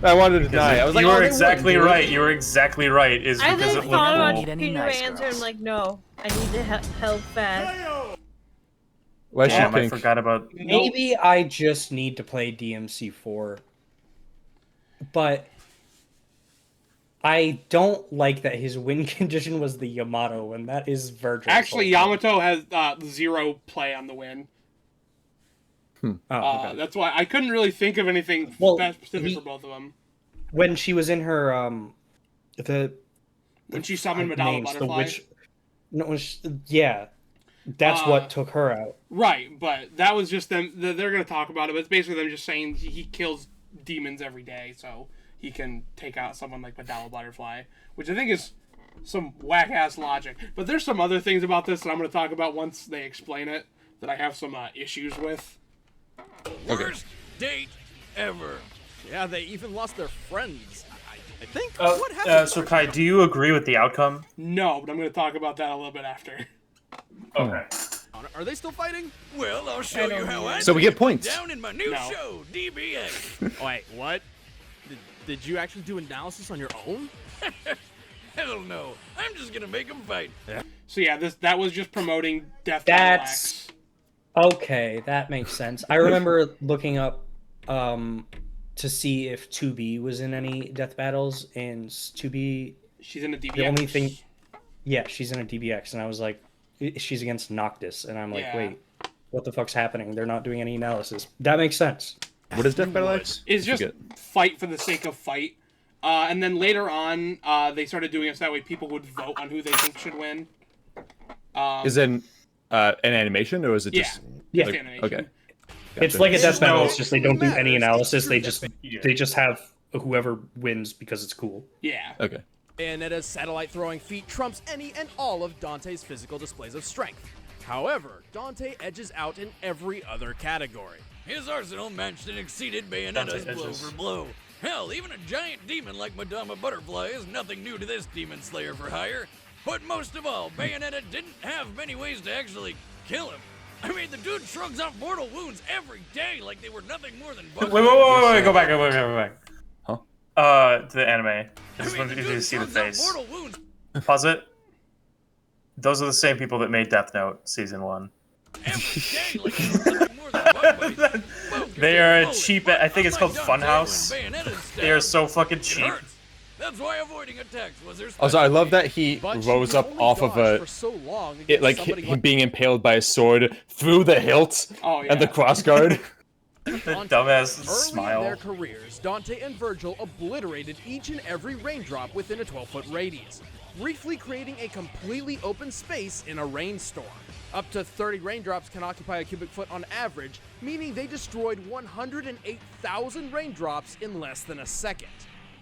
I wanted to die. I was like, you oh, were they exactly wouldn't do it. right. You were exactly right. Is I because then it thought looked about cool. Need any changing my nice answer girls. and like, no, I need to held fast. Why is she Damn, I pink? forgot about. Maybe I just need to play DMC4. But I don't like that his win condition was the Yamato, and that is Virgil. Actually, Yamato has 0 play on the win. Oh, okay. That's why I couldn't really think of anything Well, that specific he- for both of them. When she was in her When she summoned Madonna names, the Butterfly. witch. No, yeah, that's what took her out. Right, but that was just them. They're going to talk about it, but it's basically them just saying he kills demons every day, so he can take out someone like Madonna Butterfly, which I think is some whack ass logic. But there's some other things about this that I'm going to talk about once they explain it that I have some issues with. Worst date ever. Yeah, they even lost their friends. I think. Oh, What happened? so Kai, do you agree with the outcome? No, but I'm going to talk about that a little bit after. Okay. Are they still fighting? Well, I'll show you how I So we get points. down in my new No. show, DBA. Wait, what? Did you actually do analysis on your own? Hell no. I'm just gonna make them fight. So yeah, that was just promoting Death That's okay. That makes sense. I remember looking up to see if 2B was in any death battles, and 2B, She's in a DBX. the only thing, yeah, she's in a DBX, and I was like, she's against Noctis, and I'm like, Yeah. wait, what the fuck's happening? They're not doing any analysis. That makes sense. What is Death Battle X? Is I just forget. fight for the sake of fight. And then later on, they started doing it so that way people would vote on who they think should win. Is it an animation, or is it Yeah. just... Yeah. Just animation. Okay. It's Gotcha. like a death There's battle. no- It's just they don't do any analysis. They just Yeah. have whoever wins because it's cool. Yeah. Okay. Bayonetta's satellite throwing feat trumps any and all of Dante's physical displays of strength. However, Dante edges out in every other category. His arsenal matched and exceeded Bayonetta's Dante blow edges. for blow. Hell, even a giant demon like Madama Butterfly is nothing new to this demon slayer for hire. But most of all, Bayonetta didn't have many ways to actually kill him. I mean, the dude shrugs off mortal wounds every day like they were nothing more than bugs. Wait, go back. Huh? To the anime. I I just mean, wanted the you to dude see the shrugs off face. mortal wounds Pause it. Those are the same people that made Death Note Season 1. every day like they were nothing more than bug bites. Focus They are a and bullet, cheap... but I think it's called unlike Dante, Funhouse. when Bayonetta's They are stabbed, so fucking it cheap. hurts. That's why avoiding attacks was her Also, I love specialty. that he But she rose could up only off of dodge a... for so long It, against like, somebody him being impaled by a sword through the hilt Oh, and the yeah. crossguard. The Dante. dumbass Early in their smile. careers, Dante and Virgil obliterated each and every raindrop within a 12-foot radius, briefly creating a completely open space in a rainstorm. Up to 30 raindrops can occupy a cubic foot on average, meaning they destroyed 108,000 raindrops in less than a second,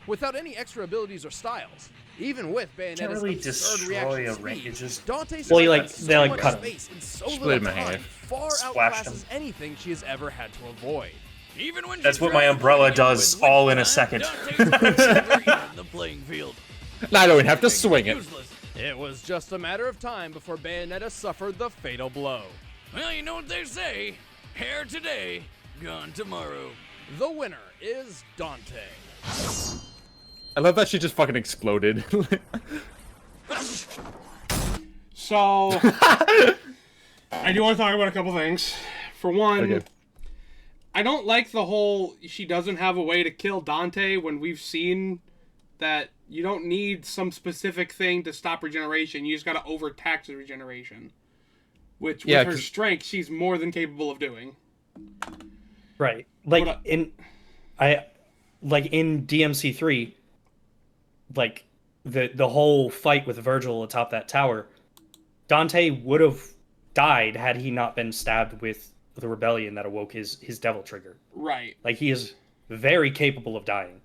without any extra abilities or styles. Even with Bayonetta's Can't really absurd destroy reaction a speed, rain, it just- Dante Well, you, like, survived they, so like, much cut him. space in so Split little him in time, half. far Splashed outclasses him. anything she has ever had to avoid. Even when That's she what my tried umbrella avoiding does with all in a time, second. Dante's never even the playing field. I don't even have to swing it. Useless. It was just a matter of time before Bayonetta suffered the fatal blow. Well, you know what they say. Hair today, gone tomorrow. The winner is Dante. I love that she just fucking exploded. So, I do want to talk about a couple things. For one, Okay. I don't like the whole she doesn't have a way to kill Dante when we've seen that you don't need some specific thing to stop regeneration. You just got to overtax the regeneration. Which, with Yeah, her 'cause- strength, she's more than capable of doing. Right. Like What in DMC3, like the whole fight with Virgil atop that tower, Dante would have died had he not been stabbed with the rebellion that awoke his devil trigger. Right. Like he is very capable of dying.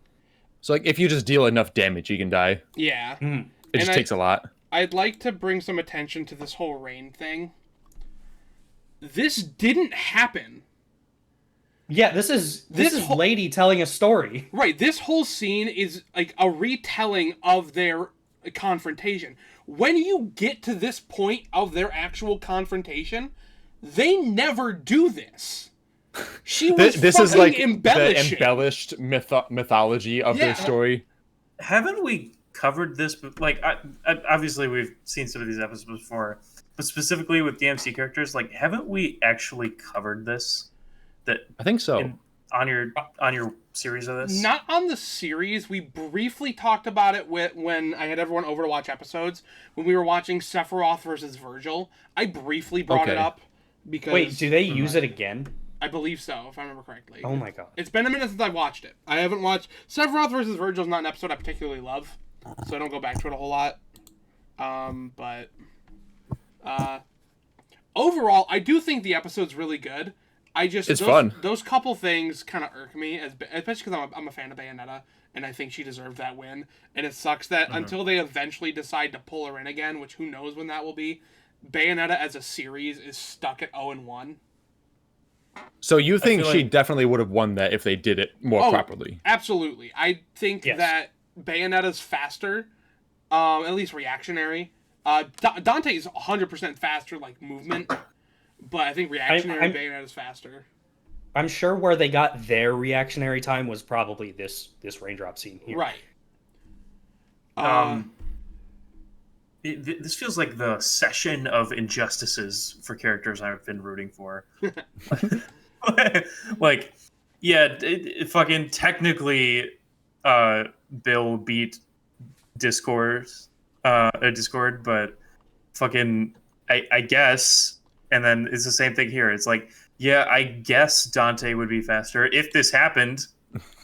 So, like, if you just deal enough damage, you can die. Yeah. It just And takes a lot. I'd like to bring some attention to this whole rain thing. This didn't happen. Yeah, this is This whole- lady telling a story. Right, this whole scene is like a retelling of their confrontation. When you get to this point of their actual confrontation, they never do this. She was This is fucking like the embellishing. embellished mythology of Yeah. their story. Haven't we covered this? Like, obviously we've seen some of these episodes before, but specifically with DMC characters, like, haven't we actually covered this? That I think so. on your series of this? Not on the series. We briefly talked about it when I had everyone over to watch episodes. When we were watching Sephiroth versus Virgil, I briefly brought it Okay. up because Wait, do they use it again? I believe so, if I remember correctly. Oh my god. It's been a minute since I watched it. I haven't watched Sephiroth versus Virgil is not an episode I particularly love, so I don't go back to it a whole lot. But overall, I do think the episode's really good. It's those, fun. Those couple things kind of irk me, especially because I'm a fan of Bayonetta, and I think she deserved that win. And it sucks that until they eventually decide to pull her in again, which who knows when that will be, Bayonetta as a series is stuck at 0-1. So you think feel she like- definitely would have won that if they did it more properly? Absolutely. I think Yes. that Bayonetta's faster, at least reactionary. Dante is 100% faster, like movement, but I think reactionary Bayonetta's faster. I'm sure where they got their reactionary time was probably this raindrop scene here. Right. This feels like the session of injustices for characters I've been rooting for. Like, Yeah, fucking technically, Bill beat Discord, but fucking, I guess, and then it's the same thing here. It's like, yeah, I guess Dante would be faster if this happened.